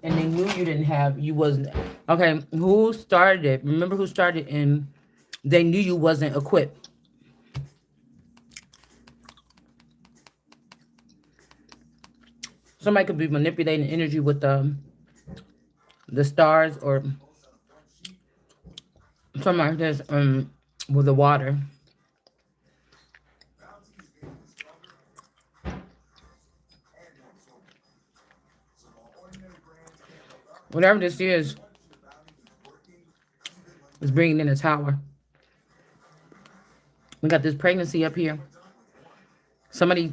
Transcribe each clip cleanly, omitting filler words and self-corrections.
And they knew you didn't have, you wasn't. Okay, who started it? Remember who started, and they knew you wasn't equipped. Somebody could be manipulating energy with the stars, or something like this, with the water. Whatever this is bringing in a tower. We got this pregnancy up here. Somebody,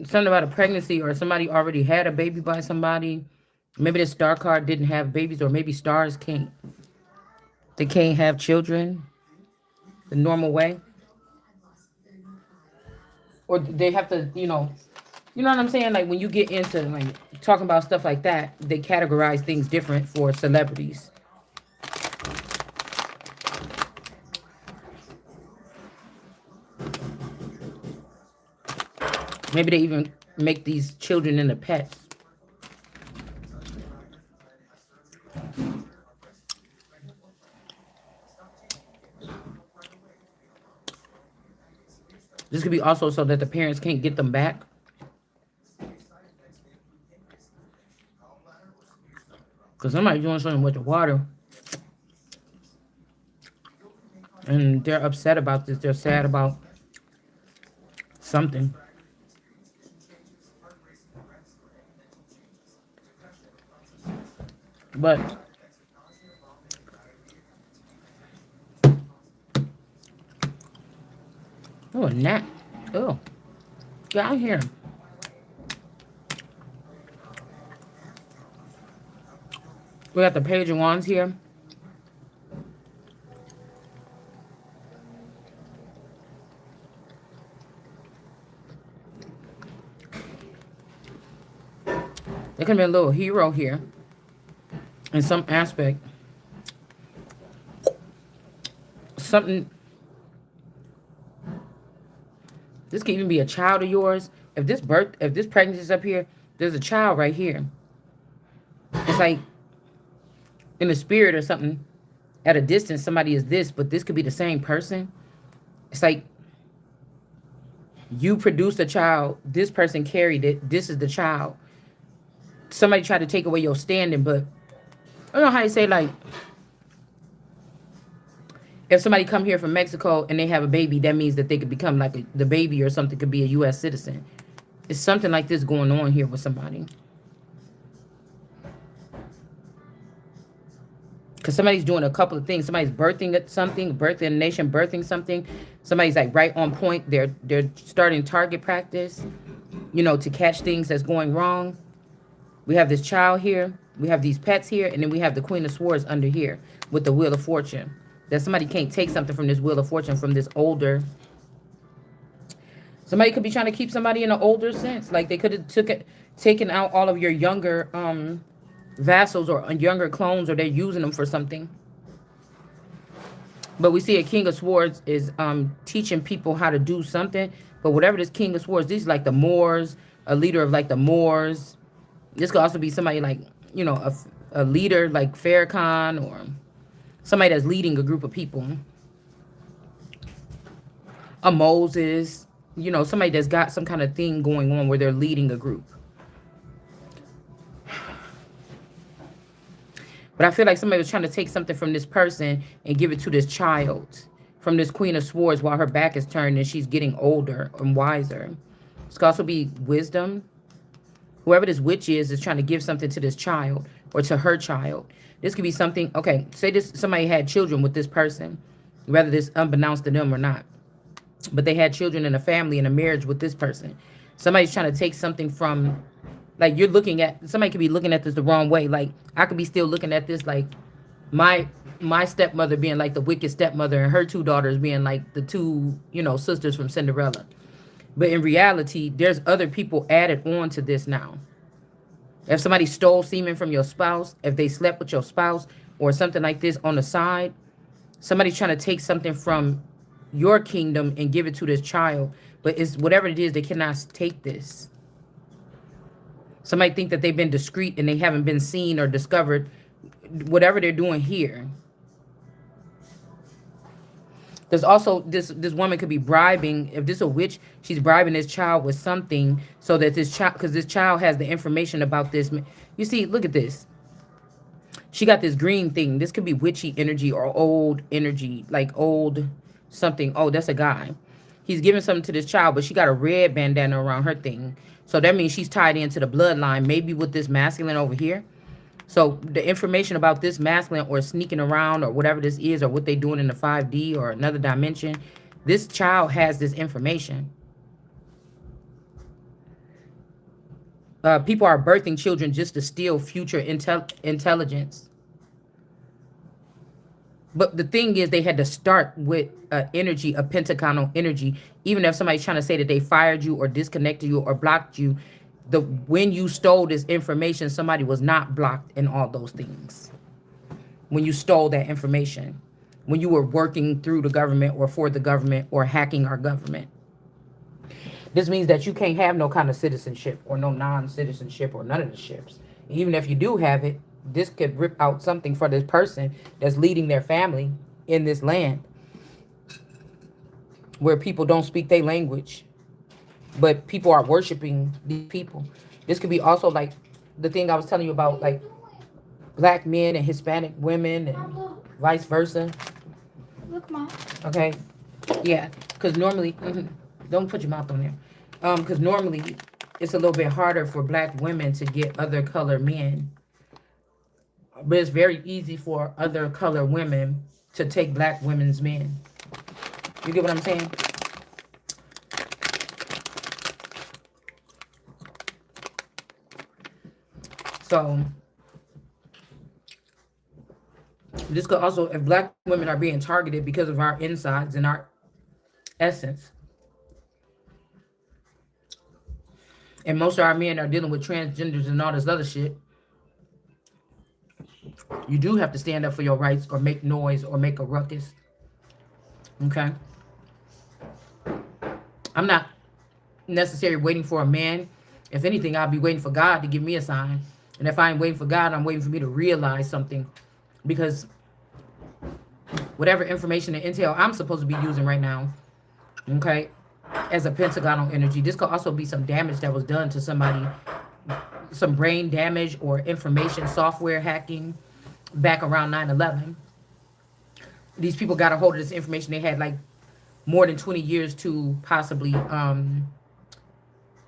something about a pregnancy, or somebody already had a baby by somebody. Maybe this star card didn't have babies, or maybe stars can't. They can't have children the normal way, or they have to, you know what I'm saying? Like when you get into like talking about stuff like that, they categorize things different for celebrities. Maybe they even make these children into pets. This could be also so that the parents can't get them back. Because somebody's doing something with the water. And they're upset about this. They're sad about something. But oh, a gnat. Oh, get out here. We got the Page of Wands here. There can be a little hero here in some aspect. Something. This can even be a child of yours. If this pregnancy is up here, there's a child right here. It's like in the spirit or something. At a distance, somebody is this, but this could be the same person. It's like you produced a child. This person carried it. This is the child. Somebody tried to take away your standing, but I don't know how you say, like, if somebody come here from Mexico and they have a baby, that means that they could become like the baby or something could be a U.S. citizen. It's something like this going on here with somebody. Because somebody's doing a couple of things. Somebody's birthing something, birthing a nation, birthing something. Somebody's like right on point. They're starting target practice, to catch things that's going wrong. We have this child here. We have these pets here. And then we have the Queen of Swords under here with the Wheel of Fortune. That somebody can't take something from this Wheel of Fortune from this older. Somebody could be trying to keep somebody in an older sense. Like they could have taken out all of your younger vassals or younger clones, or they're using them for something. But we see a King of Swords is teaching people how to do something. But whatever this King of Swords, these are like the Moors, a leader of like the Moors. This could also be somebody like, a leader like Farrakhan, or somebody that's leading a group of people. A Moses, somebody that's got some kind of thing going on where they're leading a group. But I feel like somebody was trying to take something from this person and give it to this child. From this Queen of Swords while her back is turned and she's getting older and wiser. This could also be wisdom. Whoever this witch is trying to give something to this child or to her child. This could be something, okay, say this somebody had children with this person, whether this unbeknownst to them or not. But they had children in a family, in a marriage with this person. Somebody's trying to take something from, like you're looking at, somebody could be looking at this the wrong way. Like I could be still looking at this like my stepmother being like the wicked stepmother and her two daughters being like the two, sisters from Cinderella. But in reality, there's other people added on to this now. If somebody stole semen from your spouse, if they slept with your spouse or something like this on the side, somebody's trying to take something from your kingdom and give it to this child. But it's whatever it is, they cannot take this. Somebody think that they've been discreet and they haven't been seen or discovered. Whatever they're doing here. There's also this woman could be bribing. If this is a witch, she's bribing this child with something so that this child, because this child has the information about this. You see, look at this. She got this green thing. This could be witchy energy or old energy, like old something. Oh, that's a guy. He's giving something to this child, but she got a red bandana around her thing. So that means she's tied into the bloodline, maybe with this masculine over here. So the information about this masculine or sneaking around or whatever this is or what they doing in the 5D or another dimension, this child has this information. People are birthing children just to steal future intelligence. But the thing is, they had to start with energy, a pentagonal energy. Even if somebody's trying to say that they fired you or disconnected you or blocked you, when you stole this information, somebody was not blocked in all those things. When you stole that information, when you were working through the government or for the government or hacking our government. This means that you can't have no kind of citizenship or no non-citizenship or none of the ships. Even if you do have it, this could rip out something for this person that's leading their family in this land where people don't speak their language, but people are worshiping these people. This could be also like the thing I was telling you about, like black men and Hispanic women and vice versa. Look, Mom. Okay. Yeah. Because normally, don't put your mouth on there. Because normally it's a little bit harder for black women to get other color men. But it's very easy for other color women to take black women's men. You get what I'm saying? So this could also, if black women are being targeted because of our insides and our essence, and most of our men are dealing with transgenders and all this other shit, you do have to stand up for your rights or make noise or make a ruckus. Okay? I'm not necessarily waiting for a man. If anything, I'll be waiting for God to give me a sign. And if I ain't waiting for God, I'm waiting for me to realize something. Because whatever information and intel I'm supposed to be using right now, okay, as a pentagonal energy, this could also be some damage that was done to somebody, some brain damage or information software hacking back around 9/11. These people got a hold of this information. They had like more than 20 years to possibly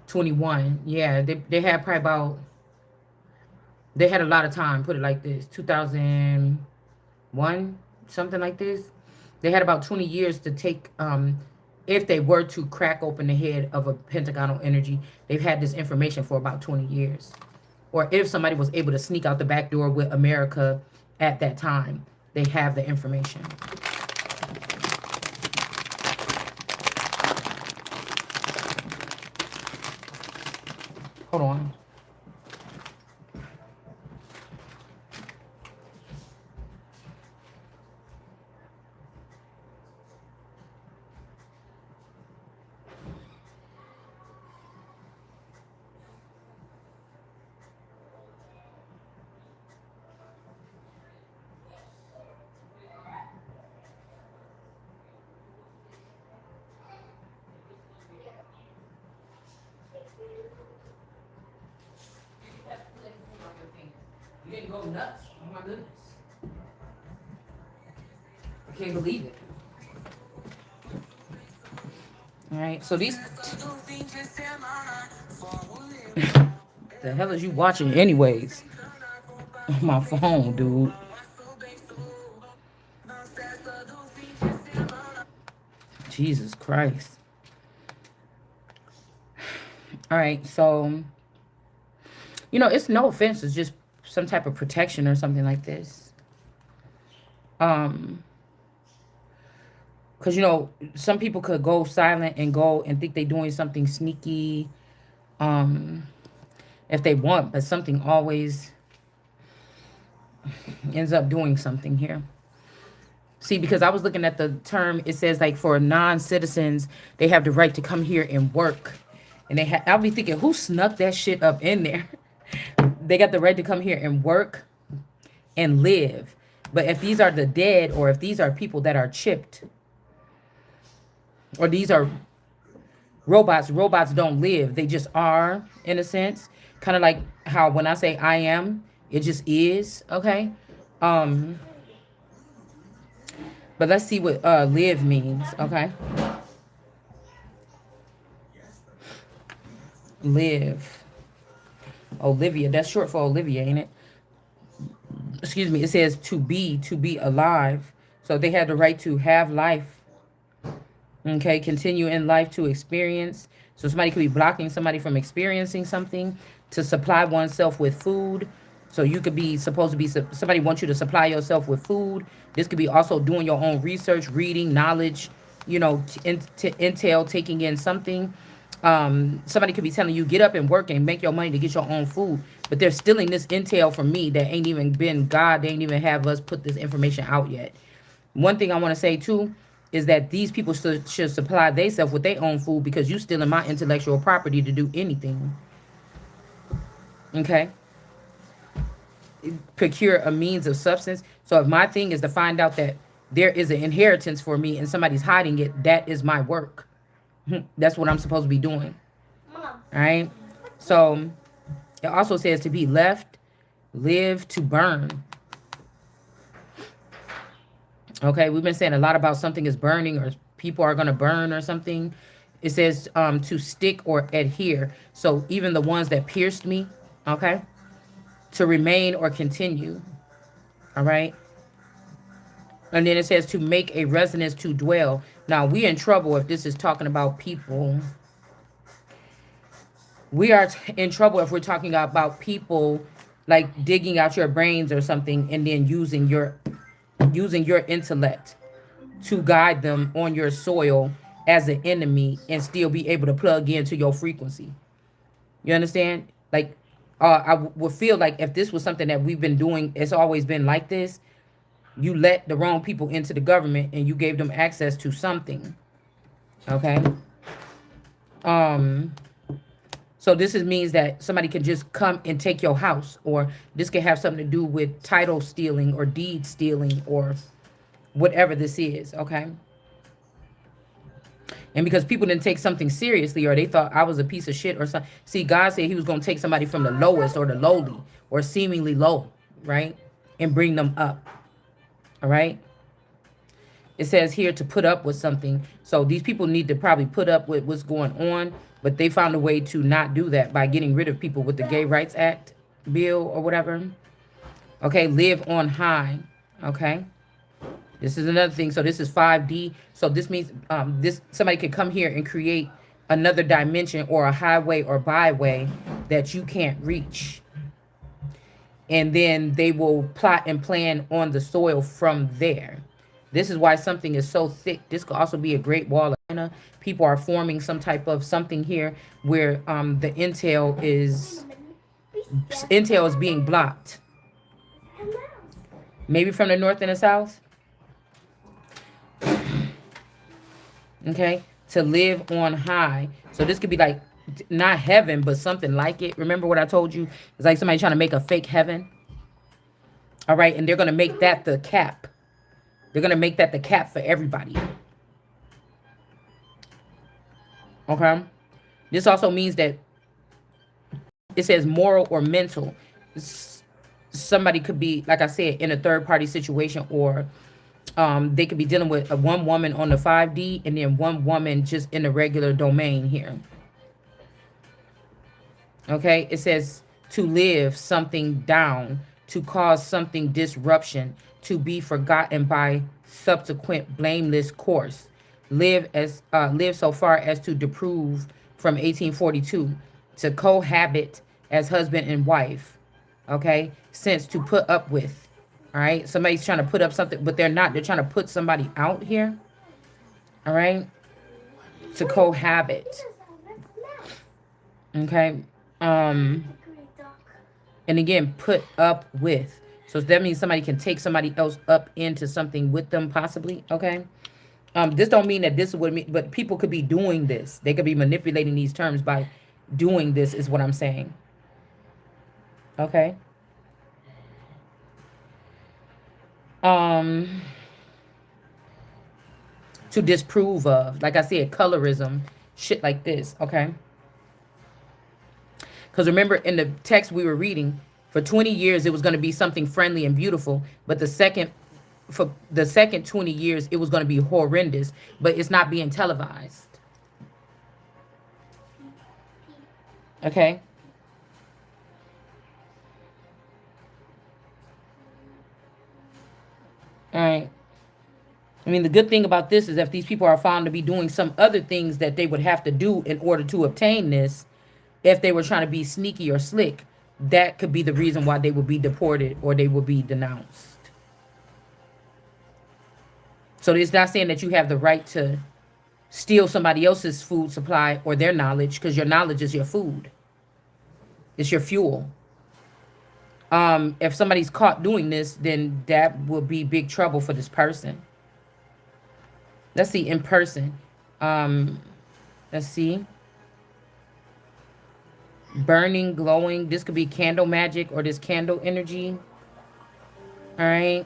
21. Yeah, they had probably about, they had a lot of time, put it like this, 2001, something like this. They had about 20 years to take, if they were to crack open the head of a pentagonal energy, they've had this information for about 20 years. Or if somebody was able to sneak out the back door with America at that time, they have the information. Hold on. You didn't go nuts. Oh my goodness. I can't believe it. All right, so these. The hell is you watching, anyways? On my phone, dude. Jesus Christ. All right, so it's no offense. It's just some type of protection or something like this. Because, some people could go silent and go and think they're doing something sneaky if they want, but something always ends up doing something here. See, because I was looking at the term, it says like for non-citizens, they have the right to come here and work. And I'll be thinking, who snuck that shit up in there? They got the right to come here and work and live. But if these are the dead, or if these are people that are chipped, or these are robots, robots don't live. They just are, in a sense. Kind of like how when I say I am, it just is, okay? Um, but let's see what live means, okay? Live. Olivia, that's short for Olivia, ain't it? Excuse me, it says to be alive. So they had the right to have life. Okay, continue in life to experience. So somebody could be blocking somebody from experiencing something, to supply oneself with food. So you could be supposed to be, somebody wants you to supply yourself with food. This could be also doing your own research, reading, knowledge, to intel, taking in something. Somebody could be telling you, get up and work and make your money to get your own food. But they're stealing this intel from me that ain't even been God. They ain't even have us put this information out yet. One thing I want to say too is that these people should supply themselves with their own food, because you stealing my intellectual property to do anything. Okay? Procure a means of substance. So if my thing is to find out that there is an inheritance for me and somebody's hiding it, that is my work. That's what I'm supposed to be doing. All right? So it also says to be left, live, to burn. Okay, we've been saying a lot about something is burning, or people are going to burn or something. It says to stick or adhere. So even the ones that pierced me, okay, to remain or continue. All right. And then it says to make a residence, to dwell. Now, we in trouble if this is talking about people. We are in trouble if we're talking about people like digging out your brains or something, and then using your intellect to guide them on your soil as an enemy, and still be able to plug into your frequency. You understand? Like, would feel like if this was something that we've been doing, it's always been like this. You let the wrong people into the government and you gave them access to something. Okay. Um. So means that somebody can just come and take your house, or this could have something to do with title stealing or deed stealing or whatever this is. Okay. And because people didn't take something seriously, or they thought I was a piece of shit or something. See, God said he was going to take somebody from the lowest or the lowly or seemingly low, right? And bring them up. All right. It says here to put up with something. So these people need to probably put up with what's going on, but they found a way to not do that by getting rid of people with the Gay Rights Act bill or whatever. Okay. Live on high. Okay. This is another thing. So this is 5D. So this means this somebody could come here and create another dimension or a highway or byway that you can't reach. And then they will plot and plan on the soil from there. This is why something is so thick. This could also be a great wall. People are forming some type of something here where the intel is being blocked. Maybe from the north and the south. Okay, to live on high. So this could be like not heaven, but something like it. Remember what I told you? It's like somebody trying to make a fake heaven. All right, and they're going to make that the cap. They're going to make that the cap for everybody. Okay. This also means that it says moral or mental. Somebody could be, like I said, in a third party situation, or they could be dealing with one woman on the 5D and then one woman just in the regular domain here. Okay, it says to live something down, to cause something disruption, to be forgotten by subsequent blameless course. Live so far as to disprove from 1842, to cohabit as husband and wife. Okay, since to put up with. All right, somebody's trying to put up something, but they're not. They're trying to put somebody out here. All right, to cohabit. Okay. And again, put up with. So that means somebody can take somebody else up into something with them, possibly. Okay. This don't mean that this would mean, but people could be doing this. They could be manipulating these terms by doing this, is what I'm saying. Okay. Um, to disprove of, like I said, colorism, shit like this. Okay. Because remember in the text we were reading, for 20 years it was going to be something friendly and beautiful, but for the second 20 years it was going to be horrendous, but it's not being televised. Okay. All right. I mean, the good thing about this is if these people are found to be doing some other things that they would have to do in order to obtain this, if they were trying to be sneaky or slick, that could be the reason why they would be deported or they would be denounced. So it's not saying that you have the right to steal somebody else's food supply or their knowledge, because your knowledge is your food. It's your fuel. If somebody's caught doing this, then that will be big trouble for this person. Let's see in person. Um, let's see. Burning, glowing. This could be candle magic or this candle energy. All right.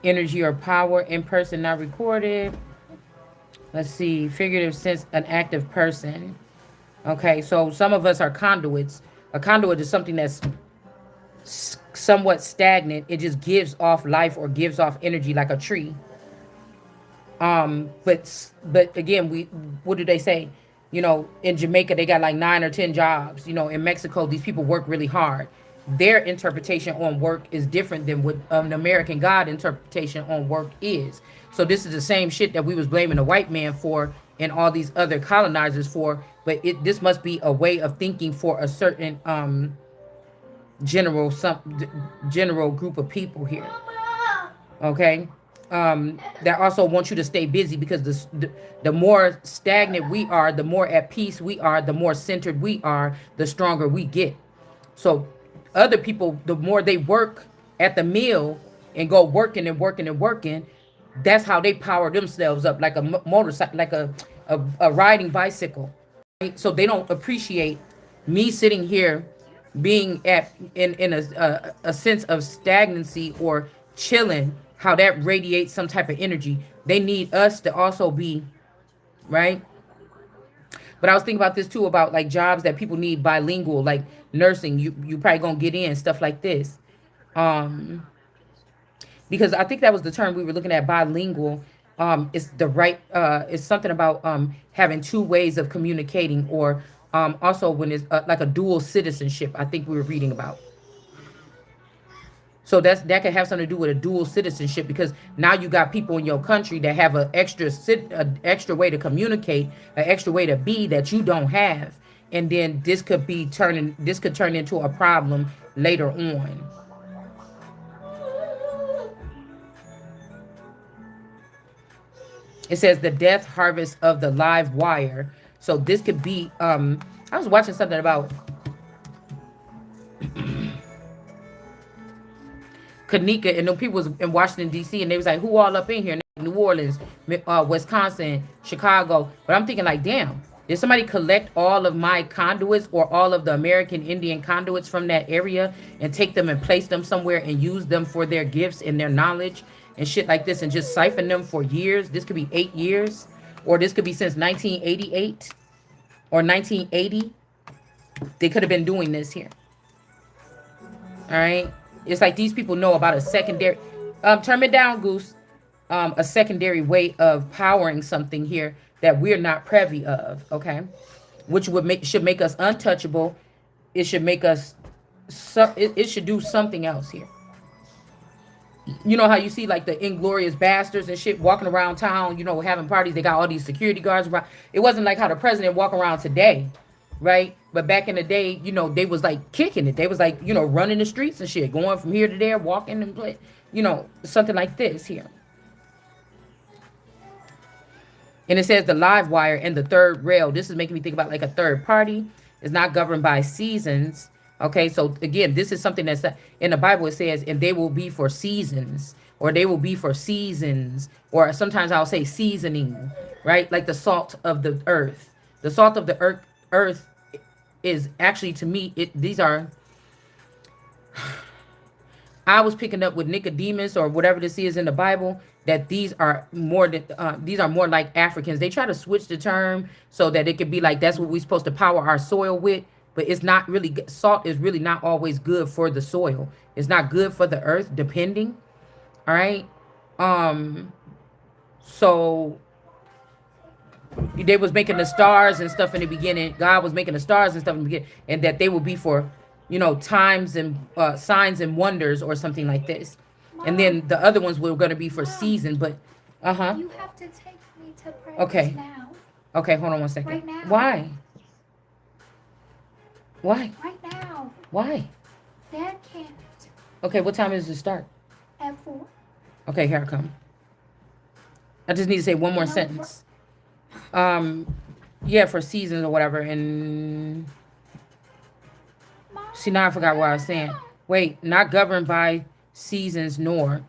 Energy or power in person, not recorded. Let's see. Figurative sense, an active person. Okay, so some of us are conduits. A conduit is something that's somewhat stagnant. It just gives off life or gives off energy like a tree. But again, we what do they say? You know, in Jamaica they got like 9 or 10 jobs. You know, in Mexico these people work really hard. Their interpretation on work is different than what the American God interpretation on work is. So this is the same shit that we was blaming the white man for and all these other colonizers for. But this must be a way of thinking for a certain general group of people here. Okay. That also want you to stay busy, because the more stagnant we are, the more at peace we are, the more centered we are, the stronger we get. So other people, the more they work at the mill and go working and working and working, that's how they power themselves up, like a motorcycle, like a riding bicycle. Right? So they don't appreciate me sitting here being at in a sense of stagnancy or chilling, how that radiates some type of energy. They need us to also be right. But I was thinking about this too, about like jobs that people need bilingual, like nursing. You probably gonna get in stuff like this, because I think that was the term we were looking at, bilingual. It's the right. It's something about having two ways of communicating, or also when it's like a dual citizenship. I think we were reading about. So that could have something to do with a dual citizenship, because now you got people in your country that have an extra way to communicate, an extra way to be that you don't have, and then this could turn into a problem later on. It says the death harvest of the live wire. So this could be I was watching something about Kanika, and them people was in Washington D.C. and they was like, "Who all up in here?" New Orleans, Wisconsin, Chicago. But I'm thinking like, damn, did somebody collect all of my conduits or all of the American Indian conduits from that area and take them and place them somewhere and use them for their gifts and their knowledge and shit like this, and just siphon them for years? This could be 8 years, or this could be since 1988 or 1980. They could have been doing this here. All right. It's like these people know about a secondary, turn it down, Goose. A secondary way of powering something here that we're not privy of. Okay. Which should make us untouchable. It should make us, it should do something else here. You know how you see like the inglorious bastards and shit walking around town, you know, having parties. They got all these security guards around. It wasn't like how the president walk around today, right? But back in the day, you know, they was like kicking it. They was like, you know, running the streets and shit, going from here to there, walking and play, you know, something like this here. And it says the live wire and the third rail. This is making me think about like a third party. It's not governed by seasons. Okay, so again, this is something that's in the Bible. It says, and they will be for seasons, or they will be for seasons, or sometimes I'll say seasoning, right? Like the salt of the earth. The salt of the earth is actually, to me, these are, I was picking up with Nicodemus or whatever this is in the Bible, that these are more like Africans. They try to switch the term so that it could be like that's what we're supposed to power our soil with, but it's not really salt is really not always good for the soil. It's not good for the earth, depending. All right. So they was making the stars and stuff in the beginning. God was making the stars and stuff in the beginning, and that they would be for, times and signs and wonders or something like this. Mom, And then the other ones were going to be for Mom, season. But you have to take me to practice okay, now. okay, hold on one second. Right now. Why? Why? Right now. Why? Dad can't. Okay, what time does it start? At 4. Okay, here I come. I just need to say one more sentence. Yeah, for seasons or whatever. And Mom. see, now I forgot what I was saying. Wait, not governed by seasons nor.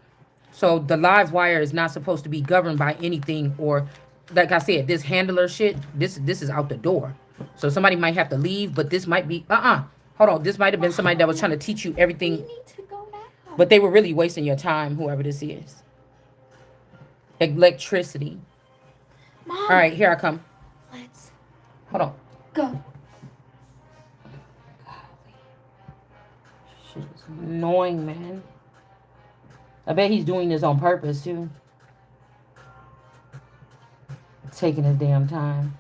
So the live wire is not supposed to be governed by anything, or like I said, this handler shit, this is out the door. So somebody might have to leave, but this might be hold on, this might have been somebody that was trying to teach you We everything, need to go now. but they were really wasting your time, whoever this is. Electricity. Mom. All right, here I come. Let's Hold on. go. Shit is annoying, man. I bet he's doing this on purpose too. Taking his damn time.